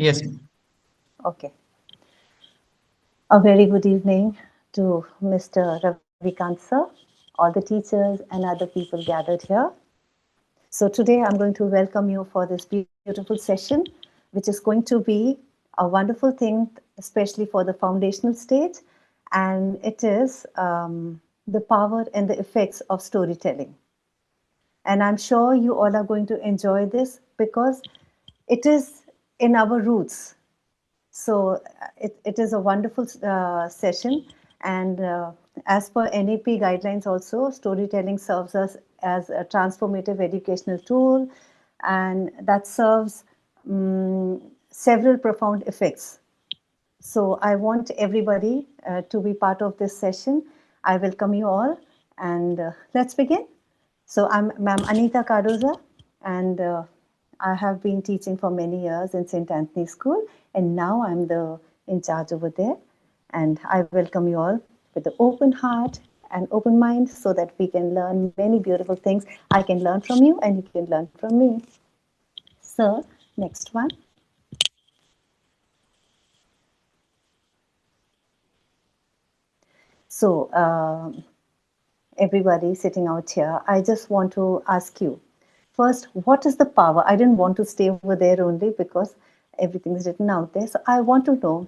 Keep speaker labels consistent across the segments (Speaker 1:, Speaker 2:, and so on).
Speaker 1: Yes.
Speaker 2: Okay. A very good evening to Mr. Ravikant sir, all the teachers and other people gathered here. So today I'm going to welcome you for this beautiful session, which is going to be a wonderful thing, especially for the foundational stage, and it is the power and the effects of storytelling. And I'm sure you all are going to enjoy this because it is in our roots. So it is a wonderful session. And as per NEP guidelines also, storytelling serves us as a transformative educational tool, and that serves several profound effects. So I want everybody to be part of this session. I welcome you all, and let's begin. So I'm Ma'am Anita Cardoza, and I have been teaching for many years in St. Anthony's School, and now I'm the in charge over there. And I welcome you all with an open heart and open mind so that we can learn many beautiful things. I can learn from you, and you can learn from me. So, next one. So, everybody sitting out here, I just want to ask you first, what is the power? I didn't want to stay over there only because everything is written out there. So I want to know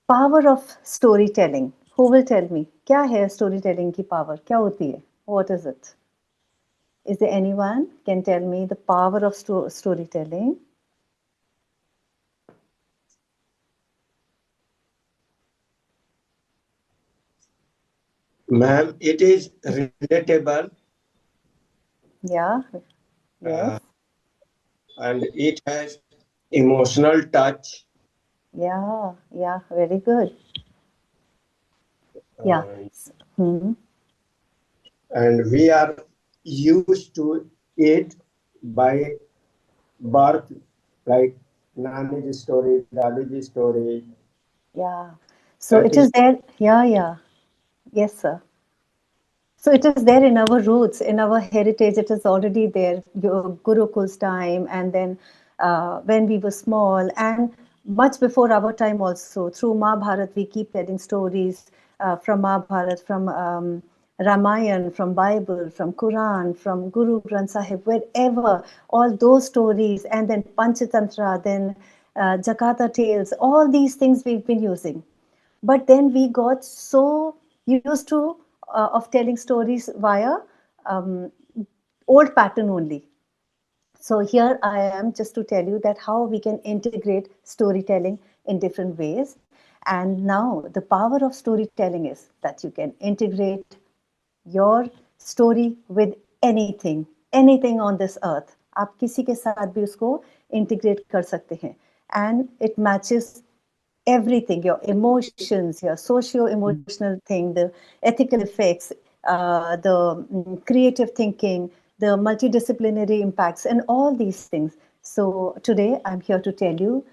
Speaker 2: power of storytelling. Who will tell me? क्या है storytelling की power? क्या होती है? What is it? Is there anyone can tell me the power of storytelling?
Speaker 3: Ma'am, it is relatable
Speaker 2: Yeah. Yes.
Speaker 3: uh, and it has emotional touch.
Speaker 2: Yeah. Yeah. Very good. Yeah.
Speaker 3: Uh,
Speaker 2: Hmm.
Speaker 3: and we are used to it by birth, like Nani's story, Dadi's story.
Speaker 2: Yeah. So
Speaker 3: That
Speaker 2: it
Speaker 3: is
Speaker 2: is there. Yeah. Yeah. Yes, sir. So it is there in our roots, in our heritage. It is already there. Your Gurukul's time, and then when we were small, and much before our time also. Through Mahabharat, we keep telling stories from Mahabharat, from Ramayan, from Bible, from Quran, from Guru Granth Sahib, wherever. All those stories, and then Panchatantra, then Jakarta tales. All these things we've been using. But then we got so used to of telling stories via um, old pattern only. So here I am just to tell you that how we can integrate storytelling in different ways. And now the power of storytelling is that you can integrate your story with anything on this earth. आप किसी के साथ भी उसको integrate कर सकते हैं, and it matches everything, your emotions, your socio-emotional thing, the ethical effects, the creative thinking, the multidisciplinary impacts, and all these things. So today I'm here to tell you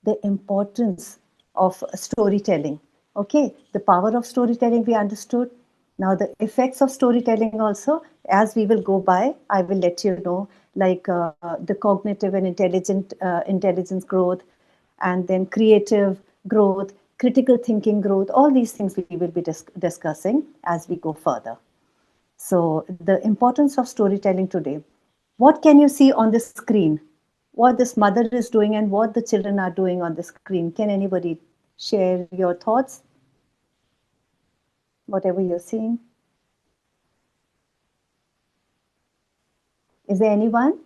Speaker 2: the importance of storytelling. Okay, the power of storytelling we understood. Now the effects of storytelling also, as we will go by, I will let you know, like the cognitive and intelligence growth, and then creative growth, critical thinking growth, all these things we will be discussing as we go further. So, the importance of storytelling today. What can you see on the screen? What this mother is doing and what the children are doing on the screen? Can anybody share your thoughts? Whatever you're seeing. Is there anyone?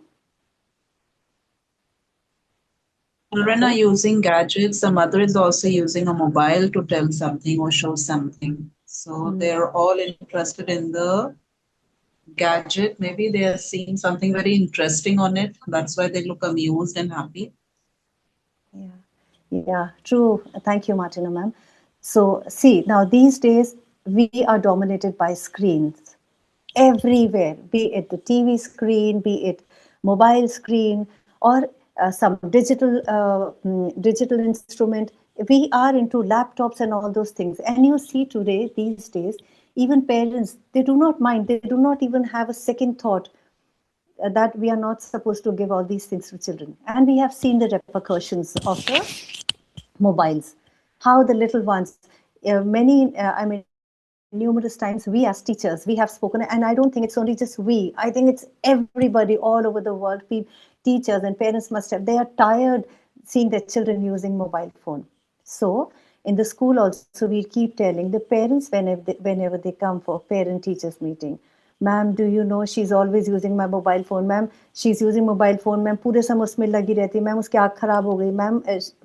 Speaker 4: Children are using gadgets. The mother is also using a mobile to tell something or show something. So they're all interested in the gadget. Maybe they are seeing something very interesting on it. That's why they look amused and happy.
Speaker 2: Yeah, true. Thank you, Martina, ma'am. So, see, now these days we are dominated by screens everywhere, be it the TV screen, be it mobile screen, or some digital instrument. We are into laptops and all those things. And you see today, these days, even parents, they do not mind. They do not even have a second thought that we are not supposed to give all these things to children. And we have seen the repercussions of the mobiles, how the little ones, numerous times we as teachers, we have spoken, and I don't think it's only just we, I think it's everybody all over the world. Teachers and parents must have, they are tired seeing their children using mobile phone. So in the school also, we keep telling the parents whenever they come for parent teachers meeting, ma'am, do you know she's always using my mobile phone, ma'am, she's using mobile phone, ma'am, पूरे समय उसमें लगी रहती है, ma'am उसकी आँख खराब हो गई, मैम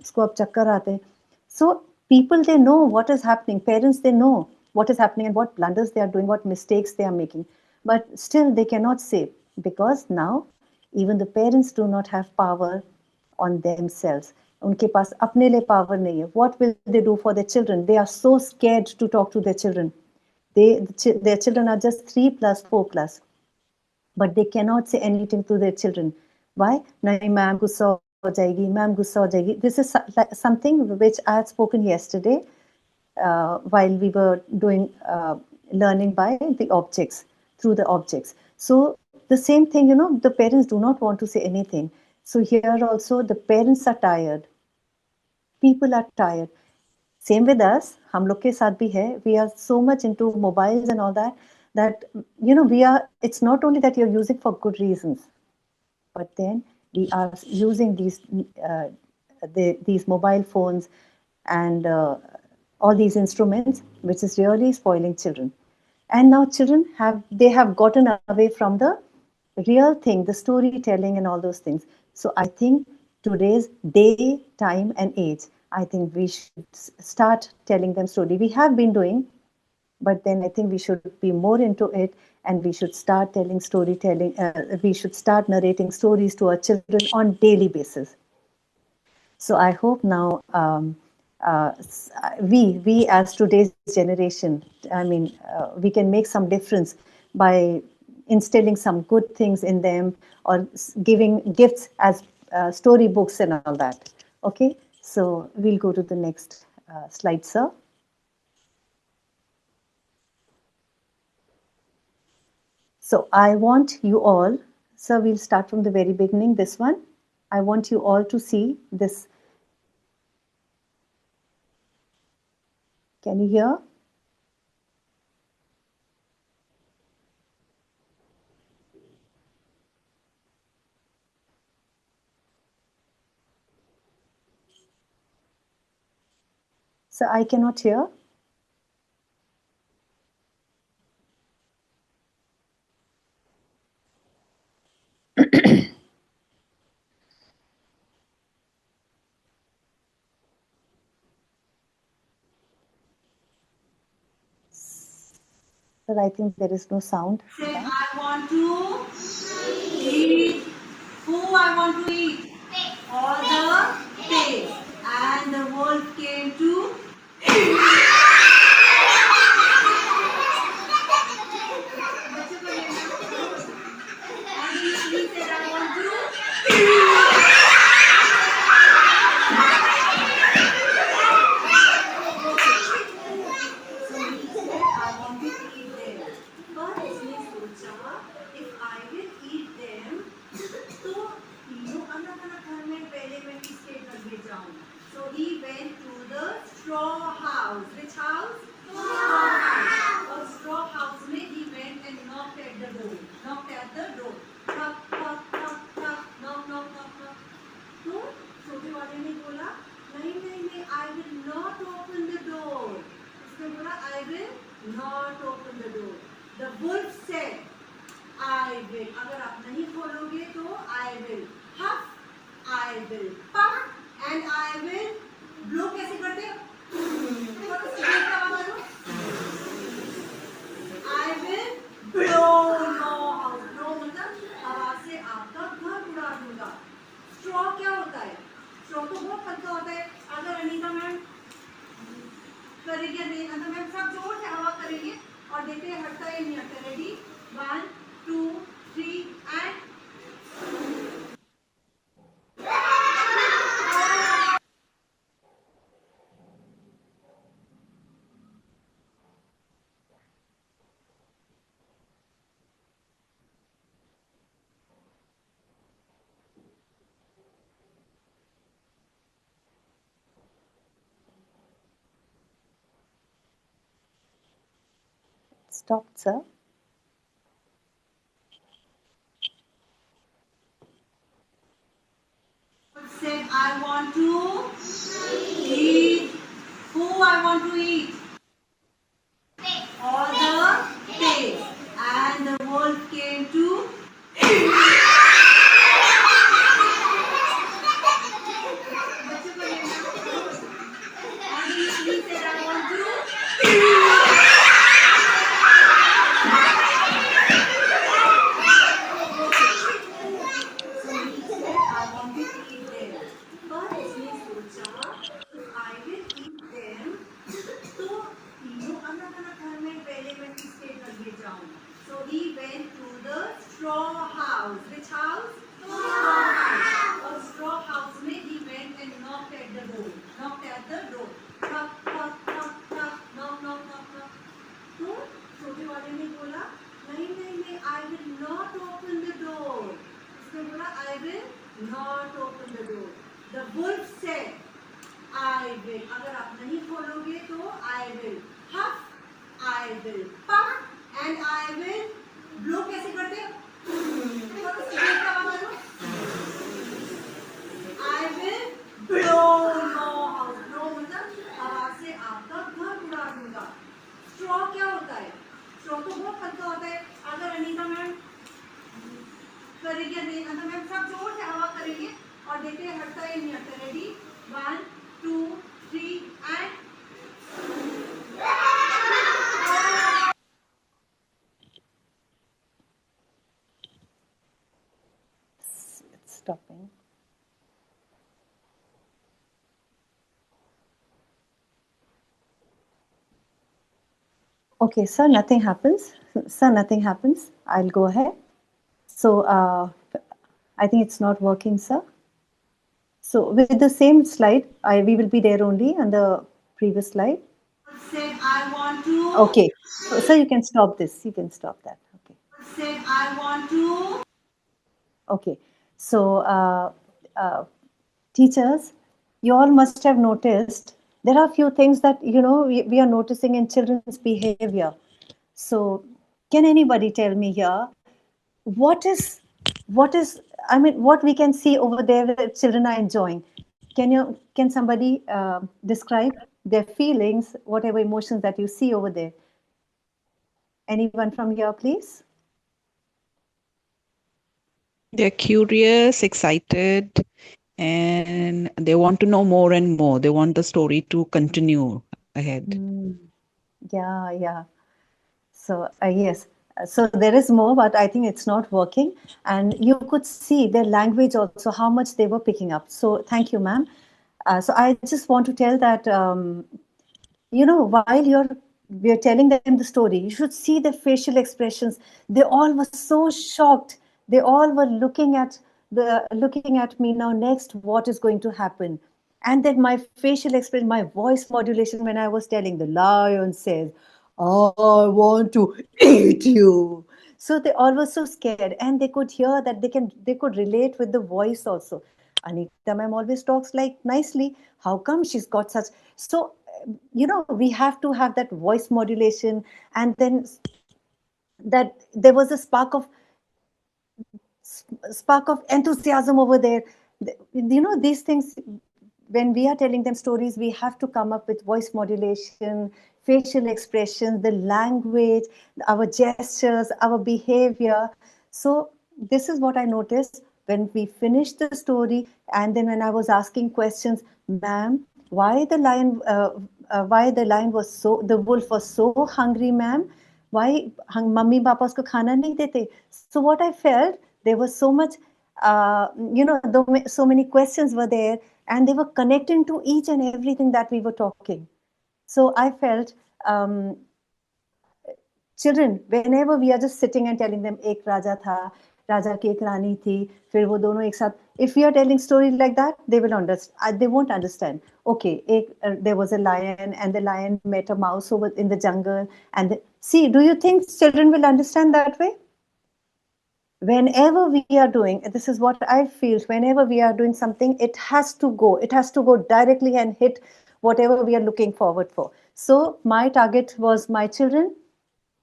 Speaker 2: उसको अब चक्कर आते हैं. So people, they know what is happening, parents, they know what is happening and what blunders they are doing, what mistakes they are making, but still they cannot say, because now even the parents do not have power on themselves. उनके पास अपने लिए power नहीं है. What will they do for their children? They are so scared to talk to their children. Their children are just 3 plus 4 plus, but they cannot say anything to their children. Why? नहीं ma'am गुस्सा हो जाएगी, ma'am गुस्सा हो जाएगी. This is something which I had spoken yesterday while we were doing learning by the objects, through the objects. So the same thing, the parents do not want to say anything. So here also the parents are tired, people are tired. Same with us, हम लोग के साथ भी है. We are so much into mobiles and all that it's not only that you're using for good reasons, but then we are using these mobile phones and all these instruments, which is really spoiling children. And now children have gotten away from the real thing, the storytelling and all those things. So I think today's day, time and age, I think we should start telling them story. We have been doing, but then I think we should be more into it, and we should start telling storytelling. We should start narrating stories to our children on daily basis. So I hope now we as today's generation, we can make some difference by instilling some good things in them, or giving gifts as storybooks and all that. Okay, so we'll go to the next slide, sir. So I want you all, sir, we'll start from the very beginning, this one. I want you all to see this. Can you hear? So I cannot hear. But I think there is no sound.
Speaker 1: Say, I want to eat. Who I want to eat? All the pigs. And the wolf came to and he said, I want to not open the door. The wolf said, I will. अगर आप नहीं खोलोगे तो I will huff, I will puff, and I will blow. कैसे करते हैं? I will blow your house. Blow मतलब हवा से आपका घर उड़ा दूंगा. Straw क्या होता है? Straw तो बहुत हल्का होता है. अगर अनीता मैम करेंगे नहीं, अंदर मैम सब जोर से हवा करेंगे और देखते हैं हटता है नहीं हटता. Ready 1 2 3 and
Speaker 2: stopped, sir.
Speaker 1: Said, I want to eat. Who I want to eat? All the pigs. And the wolf came to he said, I want to I want to eat them. But उसने सोचा I will eat them. तो तीनों अलग-अलग घर में पहले मैं किसके घर ले जाऊँ? So he went to the straw house. Which house? Straw house. और straw house में he went and knocked at the door. Knocked at the door. Knock, knock, knock, knock, knock, knock, knock, knock. तो छोटे वाले ने बोला नहीं नहीं नहीं I will not open the door. उसने बोला I will not open the door. The wolf said I will. अगर आप नहीं खोलोगे तो I will huff, I will puff and I will blow. कैसे करते हैं? I will blow your house. Blow मतलब आवाज से आपका घर उड़ा दूंगा. Straw क्या होता है? Straw तो बहुत पतला होता है. अगर अनीता मैम करेंगे नहीं, अनीता मैम सब जोर से हवा करेंगे और देखिए हटता ही नहीं हटता. Ready 1 2 3 and
Speaker 2: It's stopping. Okay, sir, nothing happens. Sir, nothing happens. I'll go ahead. So I think it's not working, sir. So with the same slide, we will be there only on the previous slide.
Speaker 1: said I want to.
Speaker 2: Okay, so, sir, you can stop this. You can stop that. Okay.
Speaker 1: Said I want to.
Speaker 2: Okay, so teachers, you all must have noticed there are a few things that we are noticing in children's behavior. So can anybody tell me here what is I mean what we can see over there that children are enjoying? Can somebody describe their feelings, whatever emotions that you see over there? Anyone from here, please?
Speaker 5: They're curious, excited, and they want to know more and more. They want the story to continue ahead.
Speaker 2: Yeah. So yes, so there is more, but I think it's not working. And you could see their language also, how much they were picking up. So thank you, ma'am. So I just want to tell that, while we're telling them the story, you should see the facial expressions. They all were so shocked. They all were looking at me now. Next, what is going to happen? And then my facial expression, my voice modulation when I was telling the lion says, I want to eat you. So they all were so scared, and they could hear that they could relate with the voice also. Anita ma'am always talks like nicely. How come she's got such? So, we have to have that voice modulation, and then that there was a spark of enthusiasm over there. These things, when we are telling them stories, we have to come up with voice modulation, facial expressions, the language, our gestures, our behavior. So this is what I noticed when we finished the story, and then when I was asking questions, ma'am, why the wolf was so hungry, ma'am? Why mummy papa usko khana nahi dete? So what I felt, there was so much, so many questions were there, and they were connecting to each and everything that we were talking. So I felt, children, whenever we are just sitting and telling them, ek raja tha, raja ki ek rani thi, fir wo dono ek sath. If we are telling stories like that, they will understand. They won't understand. Okay, there was a lion, and the lion met a mouse over in the jungle. And see, do you think children will understand that way? Whenever we are doing, this is what I feel, whenever we are doing something, it has to go directly and hit whatever we are looking forward for. So my target was my children.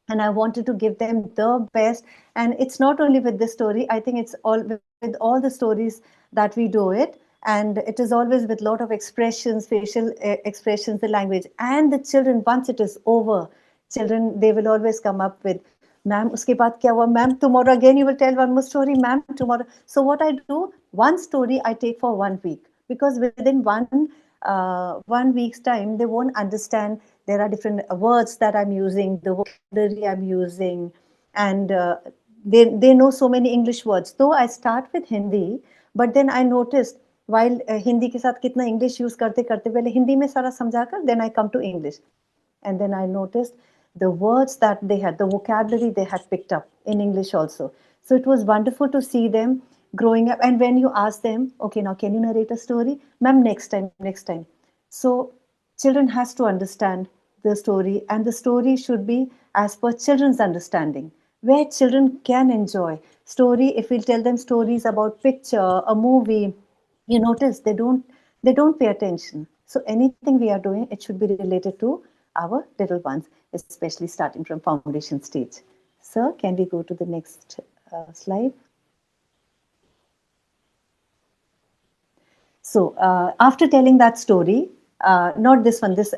Speaker 2: and I wanted to give them the best. And it's not only with this story, I think it's all with all the stories that we do it. And it is always with a lot of expressions, facial expressions, the language. And the children, once it is over, children, they will always come up with, ma'am, uske baad kya hua? Ma'am, tomorrow again you will tell one more story, ma'am, tomorrow. So what I do, one story I take for 1 week, because within 1 week's time, they won't understand. There are different words that I'm using, the vocabulary I'm using, and they know so many English words. Though I start with Hindi, but then I noticed while Hindi के साथ कितना English use करते करते पहले हिंदी में सारा समझाकर, then I come to English, and then I noticed the words that they had, the vocabulary they had picked up in English also. So it was wonderful to see them growing up. And when you ask them, okay, now can you narrate a story? Ma'am, next time, next time. So children has to understand the story, and the story should be as per children's understanding, where children can enjoy story. If we tell them stories about picture, a movie, you notice they don't pay attention. So anything we are doing, it should be related to our little ones, especially starting from foundation stage. Sir, can we go to the next slide? So after telling that story, not this one, this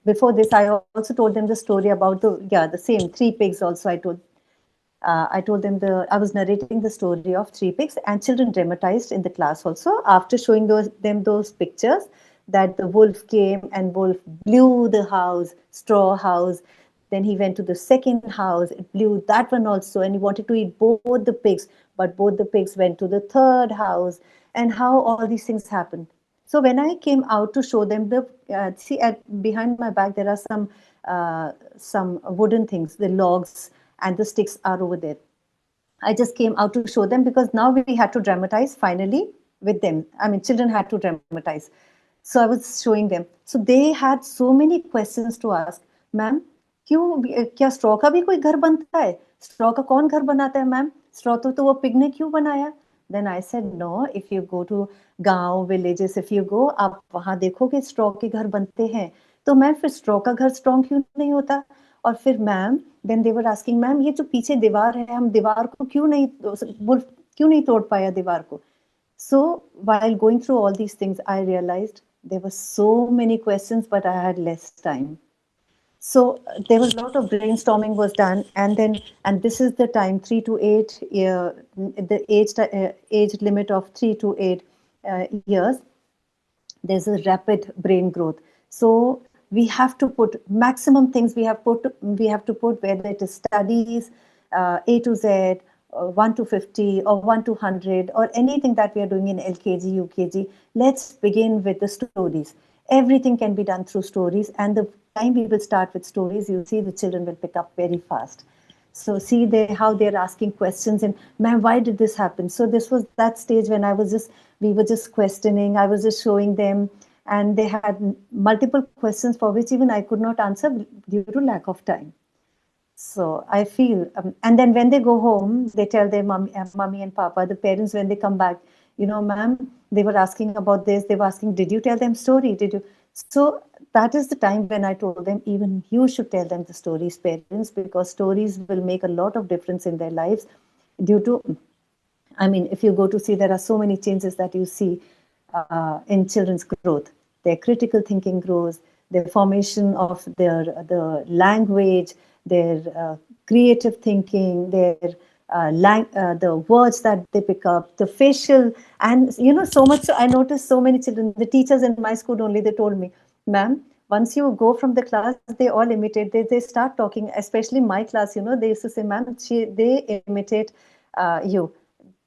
Speaker 2: before this, I also told them the story about the same 3 pigs. Also, I told them I was narrating the story of 3 pigs, and children dramatized in the class also. After showing them those pictures, that the wolf came and wolf blew the house, straw house. Then he went to the second house, it blew that one also, and he wanted to eat both the pigs, but both the pigs went to the third house, and how all these things happened. So when I came out to show them behind my back, there are some wooden things, the logs and the sticks are over there. I just came out to show them, because now we had to dramatize finally with them. I mean, children had to dramatize. So I was showing them. So they had so many questions to ask. Ma'am, क्या straw का भी कोई घर बनता है? Straw का कौन घर बनाता है, ma'am? Straw तो वो pig ने क्यों बनाया? Then I said, no, if you go to गांव, villages, if you go, आप वहाँ देखोगे straw के घर बनते हैं. तो मैम फिर straw का घर strong क्यों नहीं होता? और फिर ma'am, then they were asking, ma'am ये जो पीछे दीवार है, हम दीवार को क्यों नहीं तोड़ पाया दीवार को? So while going through all these things, I realized there were so many questions, but I had less time. So there was a lot of brainstorming was done, and this is the time 3 to 8 the age limit of 3 to 8 years. There's a rapid brain growth. So we have to put maximum things. We have to put whether it is studies, A to Z, 1 to 50 or 1 to 100, or anything that we are doing in LKG, UKG. Let's begin with the stories. Everything can be done through stories, and the time we will start with stories, you'll see the children will pick up very fast. So see how they're asking questions, and ma'am, why did this happen? So this was that stage when we were just questioning. I was just showing them, and they had multiple questions for which even I could not answer due to lack of time. So I feel, and then when they go home, they tell their mommy and papa, the parents, when they come back, ma'am, they were asking about this. They were asking, did you tell them story? Did you? So that is the time when I told them, even you should tell them the stories, parents, because stories will make a lot of difference in their lives. If you go to see, there are so many changes that you see in children's growth. Their critical thinking grows, their formation of the language, their creative thinking, their the words that they pick up, the facial, and so much. So I noticed so many children, the teachers in my school only, they told me, ma'am, once you go from the class, they all imitate, they start talking, especially my class, they used to say, ma'am, they imitate you.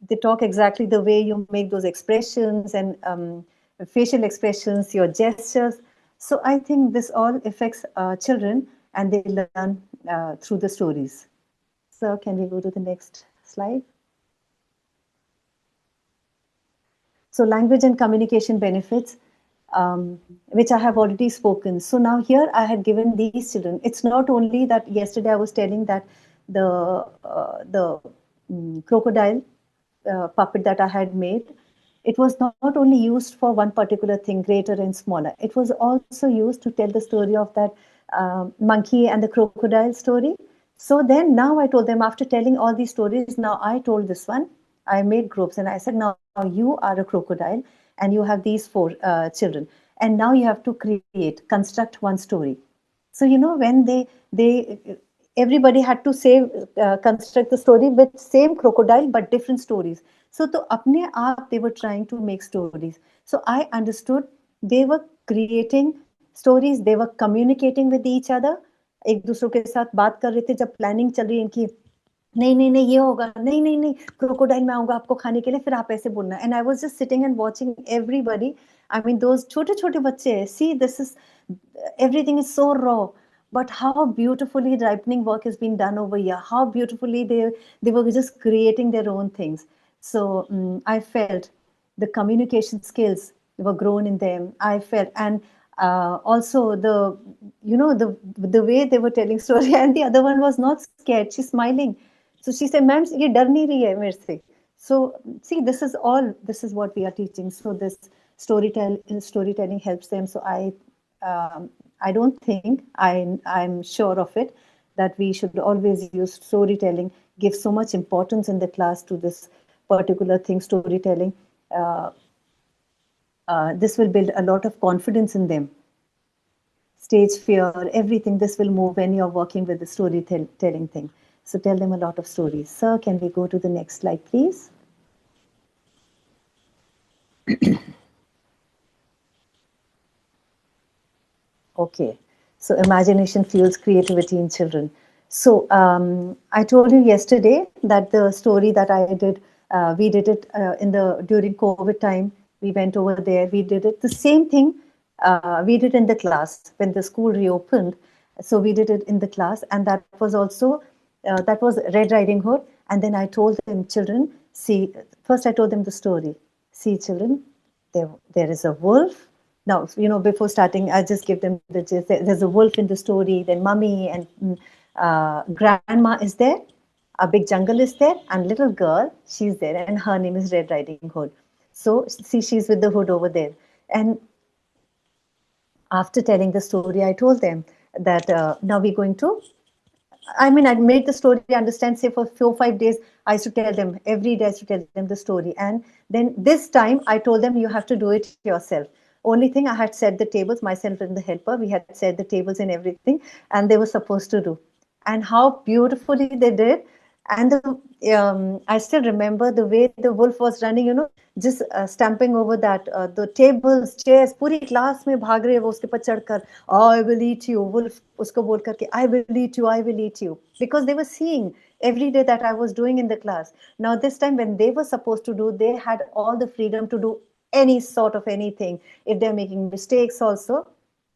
Speaker 2: They talk exactly the way you make those expressions and facial expressions, your gestures. So I think this all affects children, and they learn through the stories. So can we go to the next slide? So language and communication benefits, which I have already spoken. So now here I had given these children. It's not only that yesterday I was telling that the crocodile puppet that I had made, it was not only used for one particular thing, greater and smaller. It was also used to tell the story of that monkey and the crocodile story. So then now I told them, after telling all these stories, now I told this one, I made groups and I said, now you are a crocodile and you have these 4 children. And now you have to construct one story. So, when everybody had to construct the story with same crocodile, but different stories. So, to apne aap, they were trying to make stories. So I understood they were creating stories, they were communicating with each other. एक दूसरों के साथ बात कर रहे थे जब planning चल रही है इनकी, नहीं नहीं नहीं ये होगा, नहीं नहीं नहीं क्रोकोडाइल मैं आऊंगा आपको खाने के लिए, फिर आप ऐसे बोलना. And I was just sitting and watching everybody. I mean those छोटे छोटे बच्चे, see this is everything is so raw, but how beautifully ripening work has been done over here, how beautifully they were just creating their own things. So I felt the communication skills were grown in them. I felt, and also the way they were telling story, and the other one was not scared, she's smiling. So she said, ma'am, ye dar nahi rahi hai mere se. So see, this is what we are teaching. So this storytelling helps them. So I don't think, I'm sure of it, that we should always use storytelling, give so much importance in the class to this particular thing, storytelling. This will build a lot of confidence in them. Stage fear, everything, this will move when you're working with the storytelling thing. So tell them a lot of stories. Sir, can we go to the next slide, please? Okay, so imagination fuels creativity in children. So I told you yesterday that the story that I did, we did it during COVID time. We went over there, we did it. The same thing we did in the class when the school reopened. So we did it in the class, and that was also, that was Red Riding Hood. And then I told them, children, see, first I told them the story. See, children, there is a wolf. Now, before starting, I just give them the gist. There's a wolf in the story, then mummy and grandma is there, a big jungle is there, and little girl, she's there, and her name is Red Riding Hood. So, see, she's with the hood over there. And after telling the story, I told them that now we're going to, I made the story understand, say for 4 or 5 days, I used to tell them, every day I used to tell them the story. And then this time I told them, you have to do it yourself. Only thing, I had set the tables, myself and the helper, we had set the tables and everything, and they were supposed to do. And how beautifully they did. And I still remember the way the wolf was running, just stamping over that, the tables, chairs, पूरी class में भाग रहे वो उसके पर चढ़कर, I will eat you, wolf उसको बोल करके, I will eat you, I will eat you. Because they were seeing every day that I was doing in the class. Now this time when they were supposed to do, they had all the freedom to do any sort of anything. If they're making mistakes also,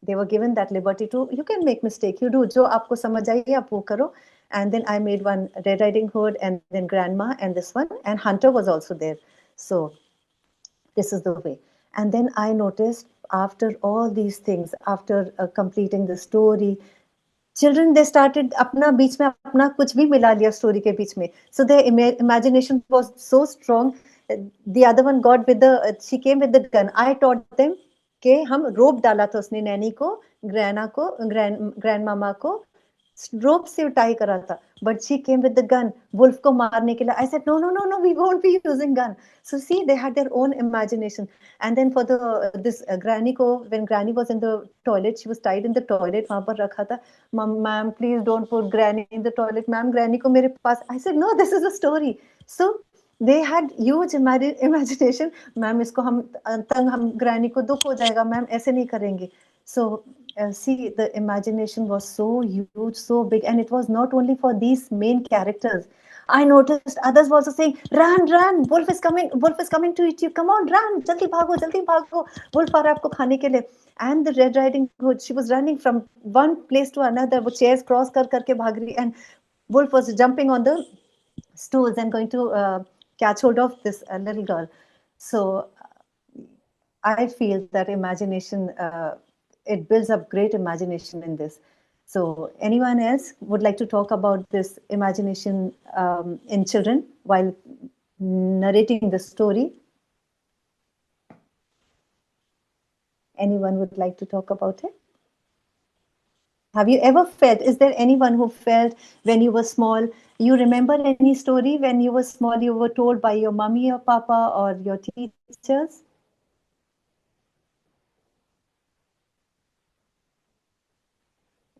Speaker 2: they were given that liberty to, you can make mistake, you do, जो आपको समझ आइए आप वो करो. And then I made one Red Riding Hood, and then grandma, and this one, and Hunter was also there. So this is the way. And then I noticed, after all these things, after completing the story, children, they started अपना बीच में अपना कुछ भी मिला लिया story के बीच में. So their imagination was so strong. The other one got with the, she came with the gun. I taught them कि हम rope डाला था उसने नैनी को, ग्रैना को, grandmama को, rope से tie करा था. But she came with the gun, wolf को मारने के लिए. I said, no, we won't be using gun. So see, they had their own imagination. And then for this granny को, when granny was in the toilet, she was tied in the toilet, वहाँ पर रखा था. Ma'am, please don't put granny in the toilet. Ma'am, granny को मेरे पास. I said, no, this is a story. So they had huge imagination. Ma'am, इसको हम granny को दुख हो जाएगा. Ma'am, ऐसे नहीं करेंगे. So see, the imagination was so huge, so big, and it was not only for these main characters. I noticed others were also saying, run, wolf is coming to eat you, come on, run, jaldi bhago, wolf aa raha hai aapko khane ke liye. And the Red Riding Hood, she was running from one place to another, wo chairs cross karke bhag rahi, and wolf was jumping on the stools and going to catch hold of this little girl. So I feel that imagination, it builds up great imagination in this. So anyone else would like to talk about this imagination in children while narrating the story? Anyone would like to talk about it? Have you ever felt, is there anyone who felt when you were small, you remember any story when you were small, you were told by your mummy or papa or your teachers?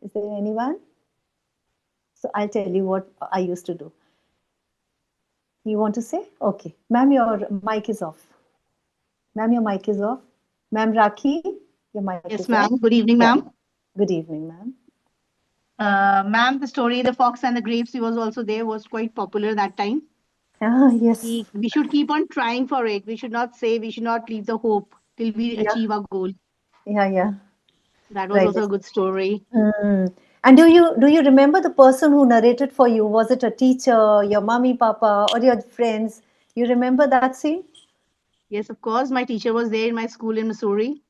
Speaker 2: Is there anyone? So I'll tell you what I used to do. You want to say? Okay. Ma'am, your mic is off. Ma'am, your mic is off. Ma'am Rakhi, your mic
Speaker 6: Yes,
Speaker 2: is
Speaker 6: ma'am.
Speaker 2: off.
Speaker 6: Good evening,
Speaker 2: Yeah.
Speaker 6: ma'am.
Speaker 2: Good evening, ma'am.
Speaker 6: Ma'am, the story The Fox and the Grapes, he was also there, was quite popular that time.
Speaker 2: Ah, yes.
Speaker 6: We should keep on trying for it. We should not say, we should not leave the hope till we
Speaker 2: Yeah.
Speaker 6: achieve our goal.
Speaker 2: Yeah.
Speaker 6: That was
Speaker 2: Right.
Speaker 6: also a good story.
Speaker 2: And do you remember the person who narrated for you? Was it a teacher, your mommy, papa, or your friends? You remember that scene?
Speaker 6: Yes, of course. My teacher was there in my school in Missouri.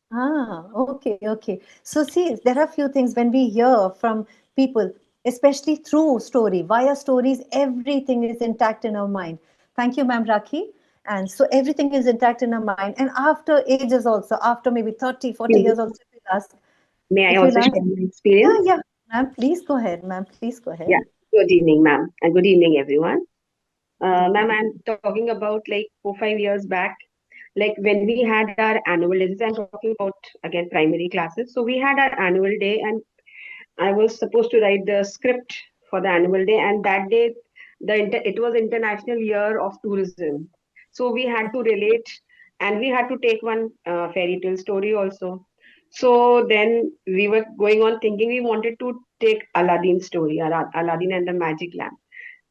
Speaker 2: Ah, okay. So see, there are few things when we hear from people, especially through story, via stories, everything is intact in our mind. Thank you, Ma'am Rakhi. And so everything is intact in our mind. And after ages also, after maybe 30, 40 years also, if we'll ask,
Speaker 7: May I
Speaker 2: if we'll
Speaker 7: also
Speaker 2: ask,
Speaker 7: share my experience?
Speaker 2: yeah. Ma'am, please go ahead. Ma'am, please go ahead.
Speaker 7: Yeah. Good evening, ma'am, and good evening, everyone. Ma'am, I'm talking about like 4, 5 years back, like when we had our annual day. I'm talking about again primary classes. So we had our annual day, and I was supposed to write the script for the annual day, and that day, it was International Year of Tourism. So we had to relate, and we had to take one fairy tale story also. So then we were going on thinking we wanted to take Aladdin story, Aladdin and the Magic Lamp.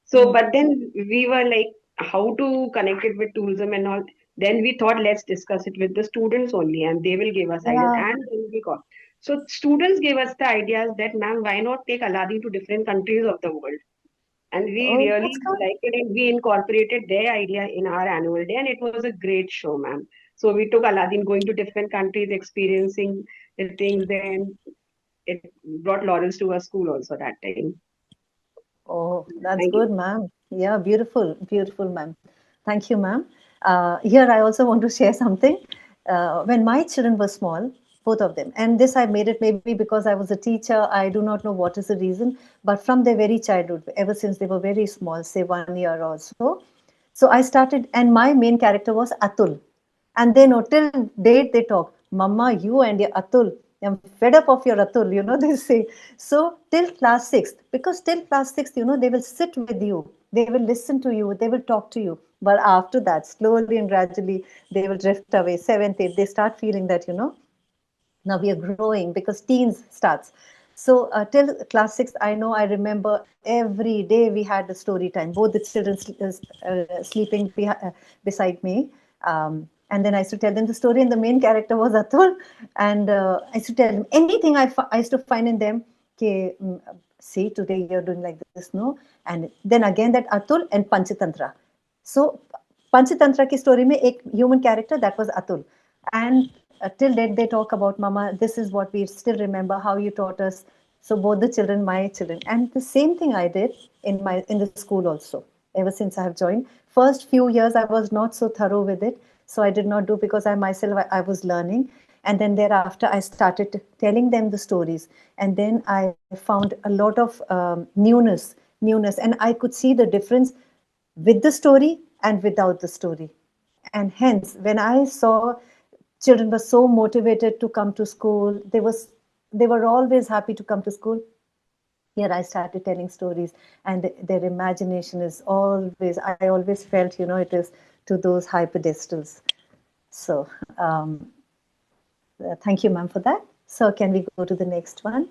Speaker 7: So, but then we were like, how to connect it with tourism and all. Then we thought, let's discuss it with the students only, and they will give us ideas.
Speaker 2: Yeah.
Speaker 7: And then we got. So, students gave us the ideas that, ma'am, why not take Aladdin to different countries of the world? And we
Speaker 2: Oh,
Speaker 7: really
Speaker 2: that's good.
Speaker 7: liked it, and we incorporated their idea in our annual day, and it was a great show, ma'am. So, we took Aladdin going to different countries, experiencing the things. Then it brought Lawrence to our school also that time.
Speaker 2: Oh, that's
Speaker 7: Thank you.
Speaker 2: good, ma'am. Yeah, beautiful, ma'am. Thank you, ma'am. Here, I also want to share something. When my children were small, both of them, and this I made it maybe because I was a teacher. I do not know what is the reason, but from their very childhood, ever since they were very small, say 1 year or so, so I started, and my main character was Atul. And they know till date they talk, Mama, you and your Atul. I'm fed up of your Atul, they say. So till class sixth, because till class sixth, they will sit with you, they will listen to you, they will talk to you. But after that, slowly and gradually, they will drift away. Seventh, eighth, they start feeling that, now we are growing because teens starts. So till class 6, I remember every day we had the story time, both the children sleeping beside me. And then I used to tell them the story, and the main character was Atul. And I used to tell them anything I used to find in them. Okay, see, today you're doing like this, no? And then again that Atul and Panchatantra. So Panchatantra ki story mein ek human character, that was Atul. And till date they talk about, Mama, this is what we still remember, how you taught us. So both the children, my children. And the same thing I did in the school also, ever since I have joined. First few years I was not so thorough with it. So I did not do, because I myself, I was learning. And then thereafter I started telling them the stories. And then I found a lot of newness. And I could see the difference with the story and without the story. And hence, when I saw children were so motivated to come to school, they were always happy to come to school. Here I started telling stories, and their imagination is always, I always felt, it is to those high pedestals. So thank you, ma'am, for that. So can we go to the next one?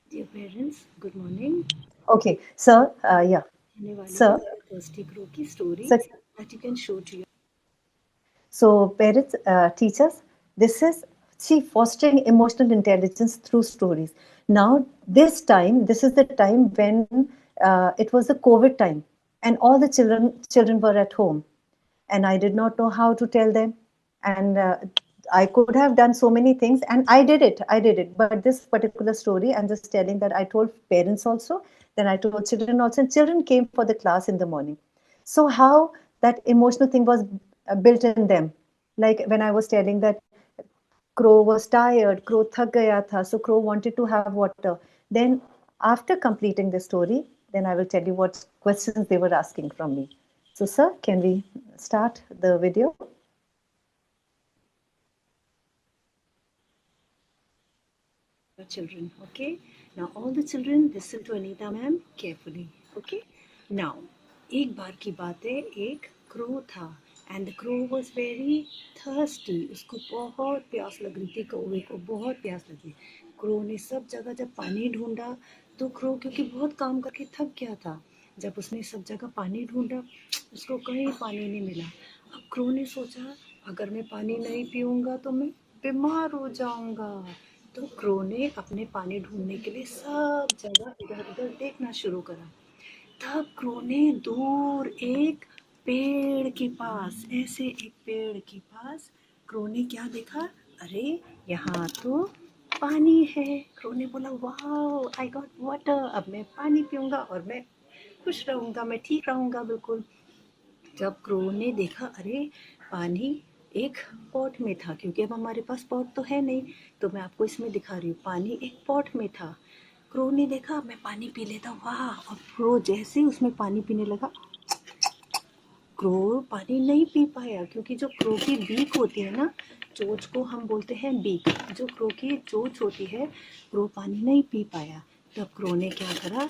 Speaker 8: Dear parents, good morning.
Speaker 2: Okay, sir, yeah. Sir,
Speaker 8: Thirsty Crow की story
Speaker 2: sir,
Speaker 8: that you can show to your
Speaker 2: so parents, teachers, this is, see, fostering emotional intelligence through stories. Now, this is the time when it was the COVID time, and all the children were at home, and I did not know how to tell them. And I could have done so many things, and I did it. But this particular story, I'm just telling that I told parents also, then I told children also, and children came for the class in the morning. So how that emotional thing was built in them, like when I was telling that crow was tired, crow thak gaya tha, so crow wanted to have water. Then after completing the story, then I will tell you what questions they were asking from me. So sir, can we start the video?
Speaker 8: Your children, okay? Now all the children listen to Anita ma'am carefully, okay? Now, एक बार की बात है, एक crow था and the crow was very thirsty. उसको बहुत प्यास लग रही थी, कौवे को बहुत प्यास लगी. क्रो ने सब जगह जब पानी ढूंढा तो क्रो क्योंकि बहुत काम करके थक गया था, जब उसने सब जगह पानी ढूंढा उसको कहीं पानी नहीं मिला. अब क्रो ने सोचा अगर मैं पानी नहीं पीऊँगा तो मैं बीमार हो जाऊँगा. तो क्रो ने अपने पानी ढूंढने के लिए सब जगह इधर उधर देखना शुरू करा. तब क्रो ने दूर एक पेड़ के पास, ऐसे एक पेड़ के पास क्रो ने क्या देखा, अरे यहाँ तो पानी है. क्रो ने बोला वाओ, आई गॉट वाटर, अब मैं पानी पीऊँगा और मैं खुश रहूँगा, मैं ठीक रहूँगा बिल्कुल. जब क्रो ने देखा अरे पानी एक पॉट में था, क्योंकि अब हमारे पास पॉट तो है नहीं, तो मैं आपको इसमें दिखा रही हूँ, पानी एक पॉट में था. क्रो ने देखा मैं पानी पी लेता हूँ, वाह. और क्रो जैसे ही उसमें पानी पीने लगा, क्रो पानी नहीं पी पाया, क्योंकि जो क्रो की बीक होती है ना, चोंच को हम बोलते हैं बीक, जो क्रो की चोंच होती है, क्रो पानी नहीं पी पाया. तब क्रो ने क्या करा,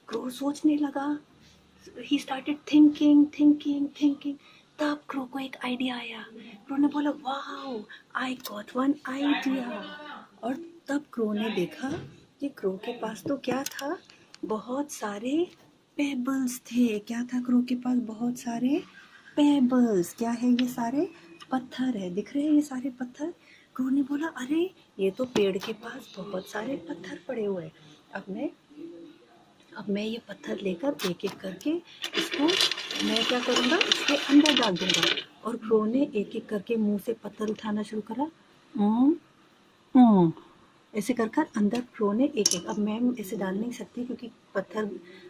Speaker 8: क्रो सोचने लगा, he started thinking. तब क्रो को एक आइडिया आया. क्रो ने बोला wow, I got one idea. और तब क्रो ने देखा कि क्रो के पास तो क्या था, बहुत सारे पेबल्स थे. क्या था क्रो के पास, बहुत सारे पेबल्स. क्या है ये सारे पत्थर है, दिख रहे हैं ये सारे पत्थर. क्रो ने बोला अरे ये तो पेड़ के पास बहुत सारे पत्थर पड़े हुए हैं, अब मैं ये पत्थर लेकर एक एक करके इसको मैं क्या करूँगा, इसके अंदर डाल दूँगा. और क्रो ने एक एक करके मुंह से पत्थर उठाना शुरू करा. ऐसे कर कर अंदर क्रो ने एक एक, अब मैं ऐसे डाल नहीं सकती क्योंकि पत्थर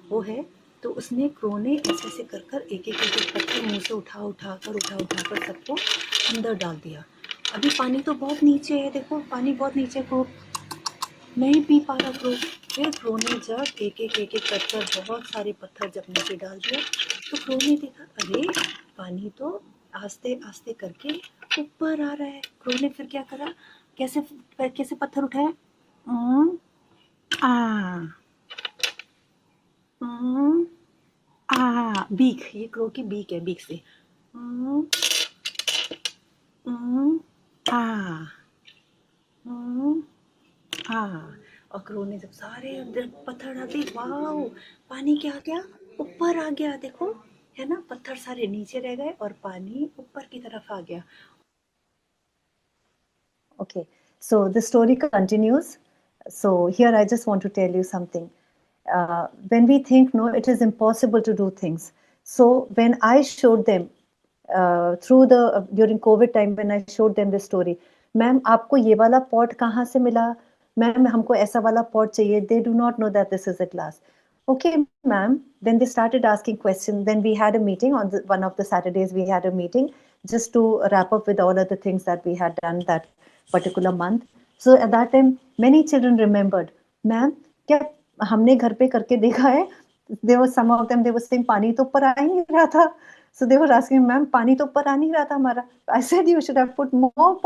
Speaker 8: वो है, तो उसने क्रो ने ऐसे ऐसे कर कर एक एक पत्थर मुंह से उठा कर सबको अंदर डाल दिया. अभी पानी तो बहुत नीचे है, देखो पानी बहुत नीचे, क्रो नहीं पी पा रहा क्रो. फिर क्रो ने जब एक एक कर बहुत सारे पत्थर जब नीचे डाल दिया, तो क्रो ने देखा अरे पानी तो आस्ते आस्ते करके ऊपर आ रहा है. क्रो ने फिर क्या करा, कैसे पत्थर उठाए, बीक, ये क्रो की बीक है, बीक से और क्रो ने जब सारे पत्थर डाल दिए, वाओ, पानी क्या आ गया, ऊपर आ गया. देखो है ना, पत्थर सारे नीचे रह गए और पानी ऊपर की तरफ आ गया.
Speaker 2: Okay, so the story continues. So here I just want to tell you something. When we think, no, it is impossible to do things. So when I showed them during COVID time, when I showed them this story, ma'am आपको ये वाला pot कहाँ से मिला, ma'am हमको ऐसा वाला pot चाहिए. They do not know that this is a glass. Okay, ma'am. Then they started asking questions. Then we had a meeting on one of the Saturdays. We had a meeting just to wrap up with all of the things that we had done that particular month. So at that time, many children remembered, ma'am, क्या हमने घर पे करके देखा है. There were some of them, they were saying पानी तो ऊपर आ ही नहीं रहा था. So they were asking, ma'am, पानी तो ऊपर आ नहीं रहा था हमारा. I said you should have put more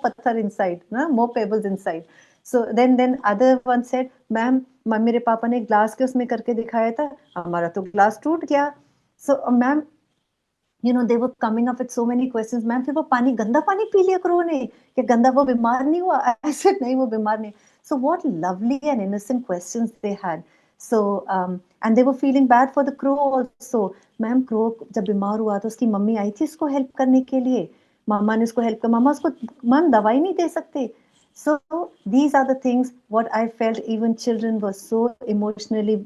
Speaker 2: पत्थर inside, ना, more pebbles inside. So then other one said, ma'am, मेरे पापा ने ग्लास के उसमें करके दिखाया था, हमारा तो ग्लास टूट गया. So ma'am, you know, they were coming up with so many questions. Ma'am फिर वो गंदा पानी पी लिया क्रो ने, क्या गंदा, वो बीमार नहीं हुआ? I said नहीं, वो बीमार नहीं. So what lovely and innocent questions they had. So and they were feeling bad for the crow also. Ma'am crow जब बीमार हुआ तो उसकी मम्मी आई थी उसको हेल्प करने के लिए, मामा ने उसको हेल्प कर, मामा उसको मैम दवाई नहीं दे सकते. So these are the things what I felt. Even children were so emotionally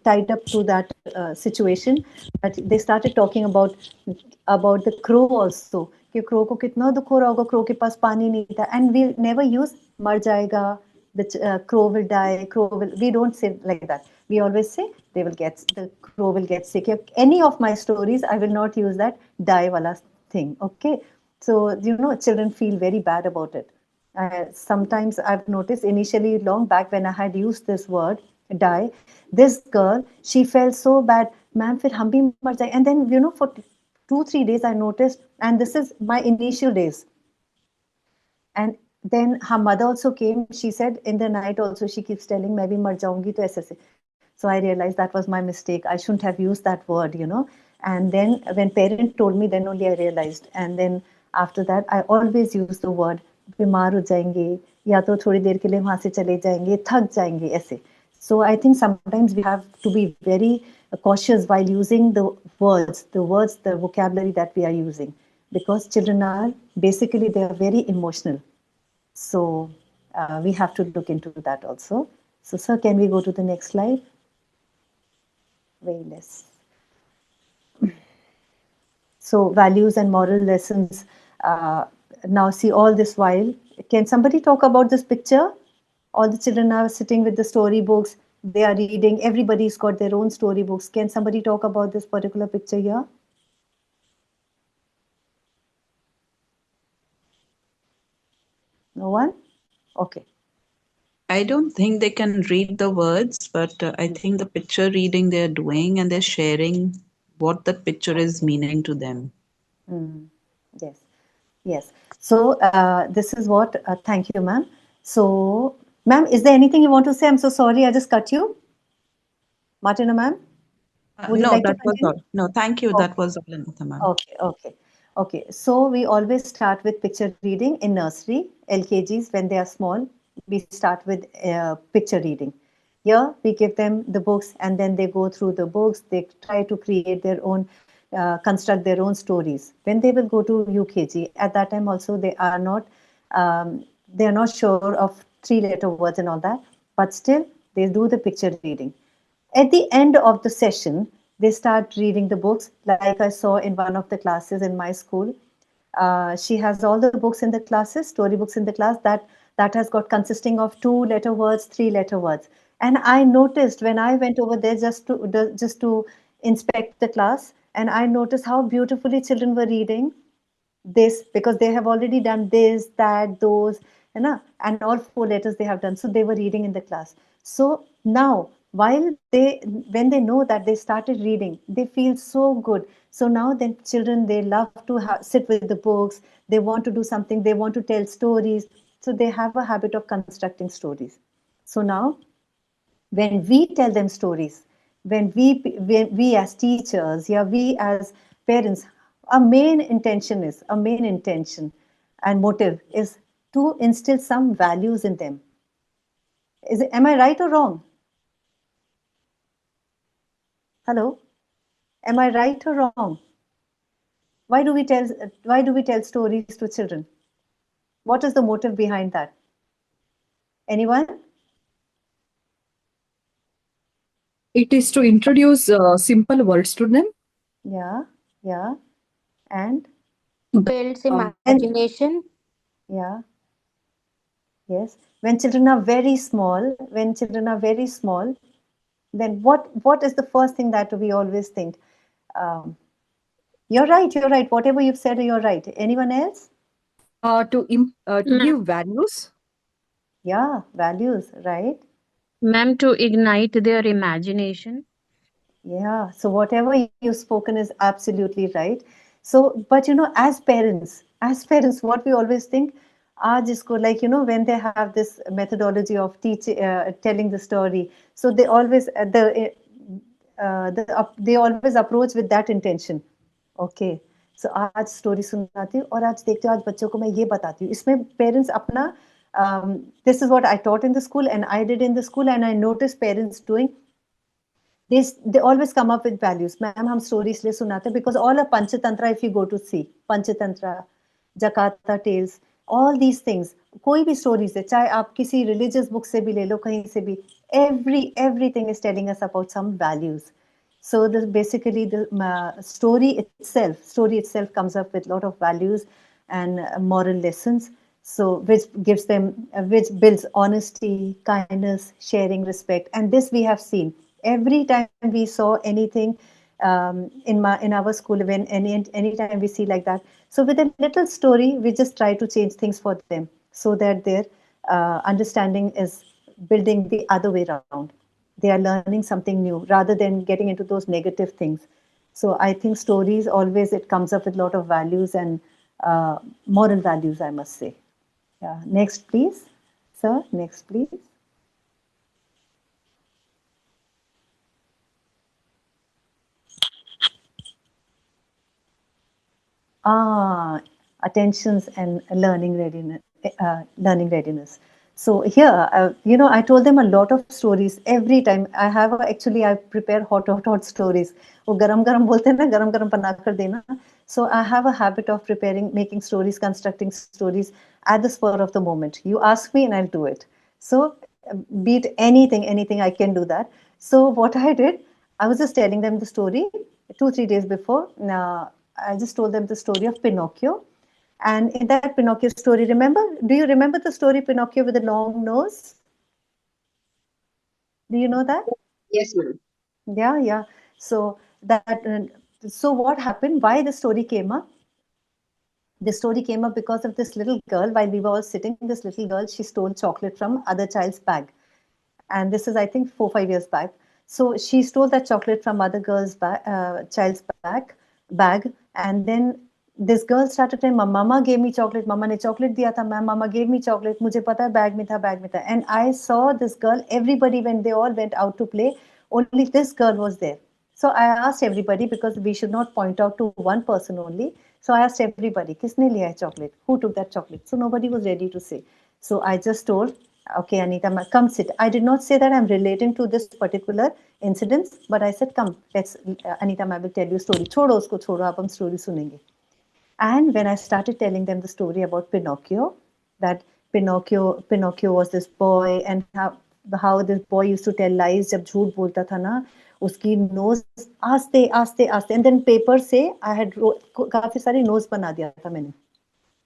Speaker 2: tied up to that situation that they started talking about the crow also, कि crow को कितना दुख हो रहा होगा, crow के पास पानी नहीं था. And we never use मर जाएगा, the crow will die, we don't say like that. We always say the crow will get sick. Any of my stories I will not use that die wala thing. Okay, So, children feel very bad about it. Sometimes I've noticed initially long back when I had used this word, die, this girl, she felt so bad, ma'am, fir hum bhi mar jaye. And then, for 2-3 days I noticed, and this is my initial days. And then her mother also came. She said in the night also, she keeps telling, मैं भी मर जाऊंगी तो ऐसे. So I realized that was my mistake. I shouldn't have used that word, And then when parent told me, then only I realized. And then after that, I always use the word बीमार हो जाएंगे या तो थोड़ी देर के लिए वहां से चले जाएंगे, थक जाएंगे ऐसे. So I think sometimes we have to be very cautious while using the words, the vocabulary that we are using, because children are basically, they are very emotional. So we have to look into that also. So sir, can we go to the next slide? Very less. So values and moral lessons. Now see, all this while, can somebody talk about this picture? All the children are sitting with the storybooks. They are reading. Everybody's got their own storybooks. Can somebody talk about this particular picture here? No one? Okay.
Speaker 4: I don't think they can read the words, but I think the picture reading they're doing, and they're sharing what the picture is meaning to them.
Speaker 2: Yes. Yes. So this is what, thank you, ma'am. So, ma'am, is there anything you want to say? I'm so sorry, I just cut you. Martina, ma'am? Would you
Speaker 4: No,
Speaker 2: like to
Speaker 4: that was
Speaker 2: continue?
Speaker 4: all. No, thank you.
Speaker 2: Okay.
Speaker 4: That was all, Anita, ma'am.
Speaker 2: Okay. So we always start with picture reading in nursery, LKGs, when they are small. We start with picture reading. Here we give them the books, and then they go through the books. They try to create their own, construct their own stories. When they will go to UKG, at that time also they are not sure of 3-letter words and all that, but still they do the picture reading. At the end of the session, they start reading the books, like I saw in one of the classes in my school. She has all the books in the classes, storybooks in the class, that has got consisting of 2-letter words, 3-letter words. And I noticed when I went over there just to inspect the class, and I noticed how beautifully children were reading this, because they have already done this, that, those, and all 4 letters they have done. So they were reading in the class. So now, when they know that they started reading, they feel so good. So now then children, they love to sit with the books. They want to do something. They want to tell stories. So they have a habit of constructing stories. So now, when we tell them stories, when we as teachers, we as parents, our main intention and motive is to instill some values in them. Am I right or wrong? Hello? Am I right or wrong? Why do we tell stories to children? What is the motive behind that? Anyone?
Speaker 9: It is to introduce simple words to them.
Speaker 2: Yeah. And?
Speaker 10: Builds imagination.
Speaker 2: Yeah. Yes. When children are very small, then what is the first thing that we always think? You're right. Whatever you've said, you're right. Anyone else?
Speaker 9: To give values.
Speaker 2: Yeah, values, right?
Speaker 10: Ma'am, to ignite their imagination.
Speaker 2: Yeah, so whatever you've spoken is absolutely right. So, but as parents, what we always think, when they have this methodology of telling the story, so they always they always approach with that intention. Okay, so आज story सुनाती हूँ और आज देखते हो आज बच्चों को मैं ये बताती हूँ. इसमें parents अपना this is what I taught in the school and I did in the school, and I noticed parents doing. They always come up with values. Ma'am, हम story इसलिए सुनाते हैं because all of Panchatantra, if you go to see Panchatantra, Jakarta tales, all these things, कोई भी stories है, चाहे आप किसी religious book से भी ले लो, कहीं से भी, everything is telling us about some values. So basically the story itself comes up with a lot of values and moral lessons. So which builds honesty, kindness, sharing, respect, and this we have seen. Every time we saw anything in our school, when anytime we see like that. So with a little story, we just try to change things for them so that their understanding is building the other way around. They are learning something new rather than getting into those negative things. So I think stories always, it comes up with a lot of values and moral values, I must say. Yeah. Next, please. Sir, next, please. Attentions and learning readiness. So here, I told them a lot of stories every time. I prepare hot stories. वो गरम गरम बोलते हैं ना, गरम गरम बना कर देना. So I have a habit of making stories, constructing stories at the spur of the moment. You ask me and I'll do it. So be it anything, I can do that. So what I did, I was just telling them the story 2-3 days before. I just told them the story of Pinocchio. And in that Pinocchio story, do you remember the story Pinocchio with a long nose? Do you know that?
Speaker 7: Yes, ma'am.
Speaker 2: Yeah. So what happened? Why the story came up? The story came up because of this little girl. While we were all sitting, this little girl, she stole chocolate from other child's bag. And this is, I think, 4-5 years back. So she stole that chocolate from other girl's child's bag. And then this girl started saying, Mama gave me chocolate. Mama ne chocolate diya tha, ma'am. Mama gave me chocolate. Mujhe pata hai, bag mein tha. And I saw this girl, everybody, when they all went out to play, only this girl was there. So I asked everybody, because we should not point out to one person only. So I asked everybody, Kisne liya hai chocolate? Who took that chocolate? So nobody was ready to say. So I just told, okay, Anita, come sit. I did not say that I'm relating to this particular incident, but I said, come, Anita, I will tell you a story. Chodo usko, chodo, aap hum story sunenge. And when I started telling them the story about Pinocchio, that Pinocchio was this boy, and how this boy used to tell lies. जब झूठ बोलता था ना, उसकी nose आस्ते, and then paper से I had काफी सारी nose बना दिया था मैंने,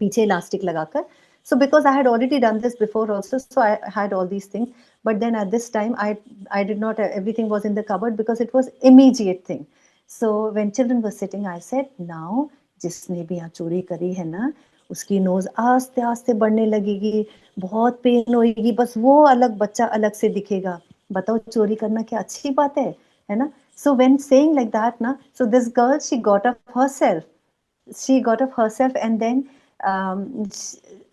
Speaker 2: पीछे elastic लगाकर. So because I had already done this before also, so I had all these things. But then at this time, I did not, everything was in the cupboard because it was immediate thing. So when children were sitting, I said, now, जिसने भी यहाँ चोरी करी है ना, उसकी knows आस्ते आस्ते बढ़ने लगेगी, बहुत पेन होगी, बस वो अलग बच्चा अलग से दिखेगा. बताओ चोरी करना क्या अच्छी बात है ना? So when saying like that ना, so this girl, she got up herself and then